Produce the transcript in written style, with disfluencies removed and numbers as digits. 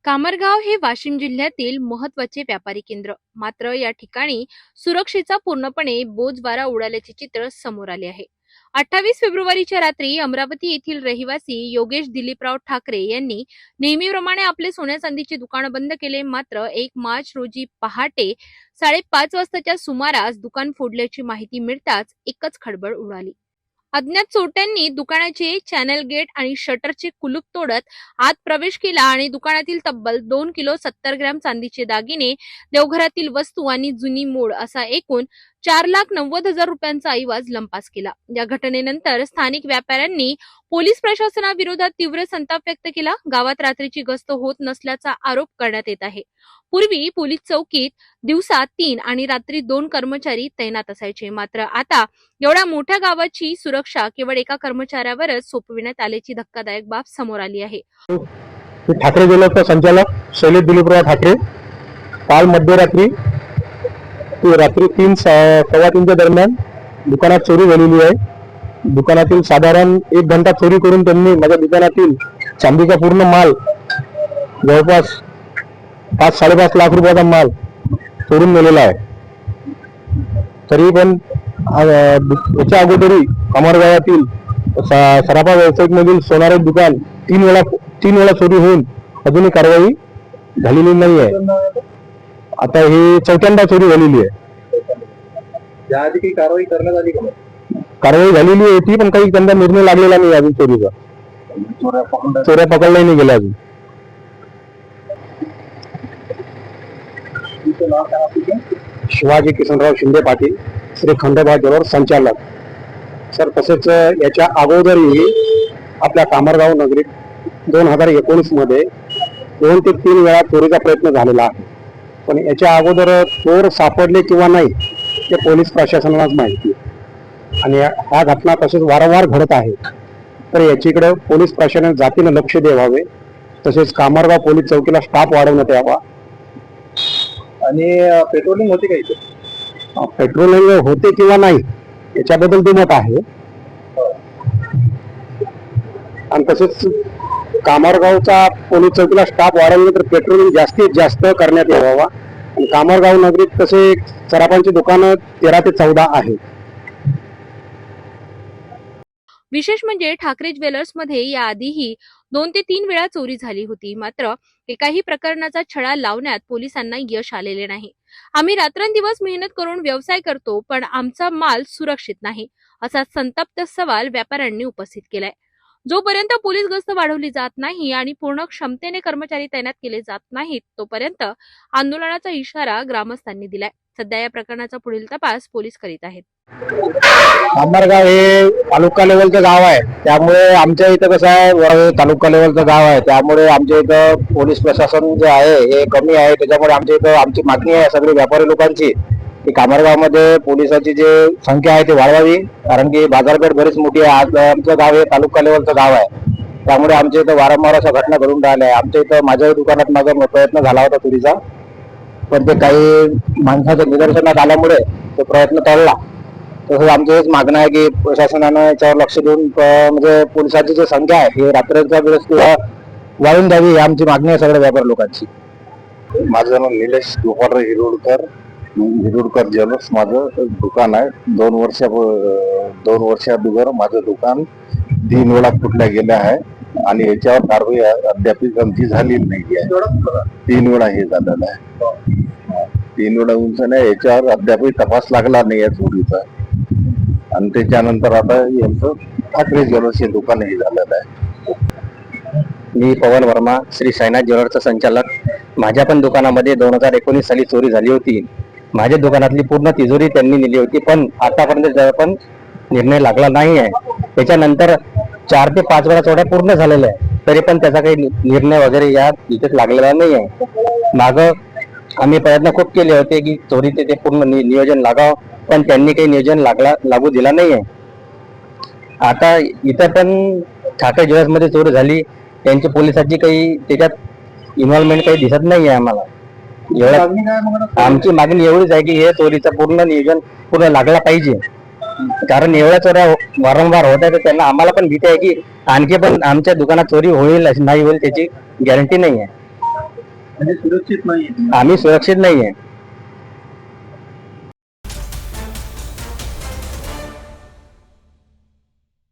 कामरगाव हे वाशिम जिल्ह्यातील महत्त्वाचे व्यापारी केंद्र. मात्र या ठिकाणी सुरक्षेचा पूर्णपणे बोजवारा उडाल्याचे चित्र समोर आले आहे. 28 फेब्रुवारीच्या रात्री अमरावती येथील रहिवासी योगेश दिलीपराव ठाकरे यांनी नेहमीप्रमाणे आपले सोन्या चांदीचे दुकान बंद केले. मात्र 1 मार्च रोजी पहाटे 5:30 वाजताच्या सुमारास दुकान फोडल्याची माहिती मिळताच एकच खळबळ उडाली. अज्ञात चोरट्यांनी दुकानाचे चॅनल गेट आणि शटरचे कुलूप तोडत आत प्रवेश केला आणि दुकानातील तब्बल 2 किलो 70 ग्रॅम चांदीचे दागिने, देवघरातील वस्तू आणि जुनी मोड असा एकूण 4,90,000 रुपयांचा ऐवज लंपास केला. या घटनेनंतर स्थानिक व्यापाऱ्यांनी पोलीस प्रशासनाविरोधात तीव्र संताप व्यक्त केला. गावात रात्रीची गस्त होत नसल्याचा आरोप करण्यात येत आहे. पूर्वी पोलीस चौकीत दिवसा 3 आणि रात्री 2 कर्मचारी तैनात असायचे. मात्र आता एवढ्या मोठ्या गावाची सुरक्षा केवळ एका कर्मचाऱ्यावरच सोपविण्यात आल्याची धक्कादायक बाब समोर आली आहे. ठाकरे ज्वेलर्सचा संचालक शैलेश दिलीपराव ठाकरे काल मध्यरात्री रात्री 3:15च्या दरम्यान दुकानात चोरी झालेली आहे. दुकानातील साधारण 1 घंटा चोरी करून त्यांनी माझ्या दुकानातील चांदीचा पूर्ण माल जवळपास 5-5.5 लाख रुपयाचा माल चोरून नेलेला आहे. तरी पण याच्या अगोदरही कामरगावातील सराफा व्यावसायिक मधील सोनारे दुकान 3 वेळा चोरी होऊन अजूनही कारवाई झालेली नाही आहे. आता ही 4थ्यांदा चोरी झालेली आहे. त्याआधी काही कारवाई करण्यात आली का? कारवाई झालेली आहे ती, पण काही त्यांचा निर्णय लागलेला नाही अजून चोरीचा. चोऱ्या पकडल्या नाही गेल्या अजून. शिवाजी किसनराव शिंदे पाटील, श्री खंडोबा ज्वेलर्स संचालक सर. तसेच याच्या अगोदरही आपल्या कामरगाव नगरीत 2019 मध्ये 2 ते 3 वेळा चोरीचा प्रयत्न झालेला आहे. पण याच्या अगोदर चोर सापडले किंवा नाही ते पोलीस प्रशासनालाच माहिती आणि ह्या घटना तसेच वारंवार घडत आहेत. तर याच्याकडे पोलीस प्रशासनाने जातीनं लक्ष द्यावे. तसेच कामरगाव पोलीस चौकीला स्टाफ वाढवण्यात यावा. आणि पेट्रोलिंग होते का इथे? पेट्रोलिंग होते किंवा नाही याच्याबद्दल दुमत आहे. आणि तसेच कामरगावचा पोलीस चौकीला स्टाफ वाढवले तर पेट्रोलिंग जास्तीत जास्त करण्यात यावा. आणि कामरगाव नगरीत तसे सराफांची दुकानं 13 ते 14 आहेत. विशेष म्हणजे ठाकरे ज्वेलर्स मध्ये याआधीही 2 ते 3 वेळा चोरी झाली होती. मात्र एकाही प्रकरणाचा छडा लावण्यात पोलिसांना यश आलेले नाही. आम्ही रात्रंदिवस मेहनत करून व्यवसाय करतो, पण आमचा माल सुरक्षित नाही, असा संतप्त सवाल व्यापाऱ्यांनी उपस्थित केलाय. जोपर्यंत पोलीस गस्त वाढवली जात नाही आणि पूर्ण क्षमतेने कर्मचारी तैनात केले जात नाहीत, तोपर्यंत आंदोलनाचा इशारा ग्रामस्थांनी दिलाय. सध्या या प्रकरणाचा पुढील तपास पोलीस करीत आहेत. कामरगाव हे तालुका लेवलचं गाव आहे, त्यामुळे आमच्या इथं कसं आहे, तालुका लेवलचं गाव आहे, त्यामुळे आमच्या इथं पोलीस प्रशासन जे आहे हे कमी आहे. त्याच्यामुळे आमच्या इथं आमची मागणी आहे सगळी व्यापारी लोकांची की कामरगावमध्ये पोलिसांची जी संख्या आहे ती वाढवावी. कारण की बाजारपेठ बरीच मोठी आहे. आज आमचं गाव हे तालुका लेवलचं गाव आहे, त्यामुळे आमच्या इथं वारंवार अशा घटना घडून राहिल्या आहे. आमच्या इथं माझ्याही दुकानात माझा प्रयत्न झाला होता चोरीचा, पण ते काही माणसाच्या निदर्शनात आल्यामुळे तो प्रयत्न टळला. तसंच आमचं हेच मागणं आहे की प्रशासनानं याच्यावर लक्ष देऊन म्हणजे पोलिसांची जी संख्या आहे ही रात्रीच्या वेळेस वाढून द्यावी, ही आमची मागणी आहे सगळ्या व्यापारी लोकांची. माझं नाव निलेश गोपाळ हिरोडकर ज्वेलर्स माझं दुकान आहे. 2 वर्षाअगोदर माझं दुकान 3 वेळा फुटल्या गेलं आहे आणि याच्यावर कारवाई अद्याप गमती झालेली नाही आहे. 3 वेळा हे झालेलं आहे. 3 वेळा उंच नाही, याच्यावर अद्याप तपास लागला नाही आहे चोरीचा. आणि त्याच्यानंतर आता यांचं ठाकरे ज्वेलर्स हे दुकान हे झालेलं आहे. मी पवन वर्मा, श्री साईनाथ ज्वेलर्सचा संचालक. माझ्या पण दुकानामध्ये 2019 साली चोरी झाली होती. माझ्या दुकानातली पूर्ण तिजोरी त्यांनी नेली होती, पण आतापर्यंत पण निर्णय लागला नाही आहे. त्याच्यानंतर 4 ते 5 वेळा चोऱ्या पूर्ण झालेल्या आहे, तरी पण त्याचा काही निर्णय वगैरे या इथेच लागलेला नाही आहे. मागं आम्ही प्रयत्न खूप केले होते की चोरीचे ते पूर्ण नियोजन लागावं, पण त्यांनी काही नियोजन लागू दिला नाही आहे. आता इथं पण ठाकरे ज्वेलर्स मध्ये चोरी झाली, त्यांची पोलिसांची काही त्याच्यात इन्व्हॉल्वमेंट काही दिसत नाही आहे आम्हाला. आमची मागणी एवढीच आहे की हे चोरीचं पूर्ण नियोजन पूर्ण लागला पाहिजे. कारण एवढ्या चोऱ्या वारंवार होत आहे, तर त्यांना आम्हाला पण भीती आहे की आणखी पण आमच्या दुकानात चोरी होईल नाही होईल त्याची गॅरंटी नाही आहे. सुरक्षित नाही आम्ही सुरक्षित नाहीये.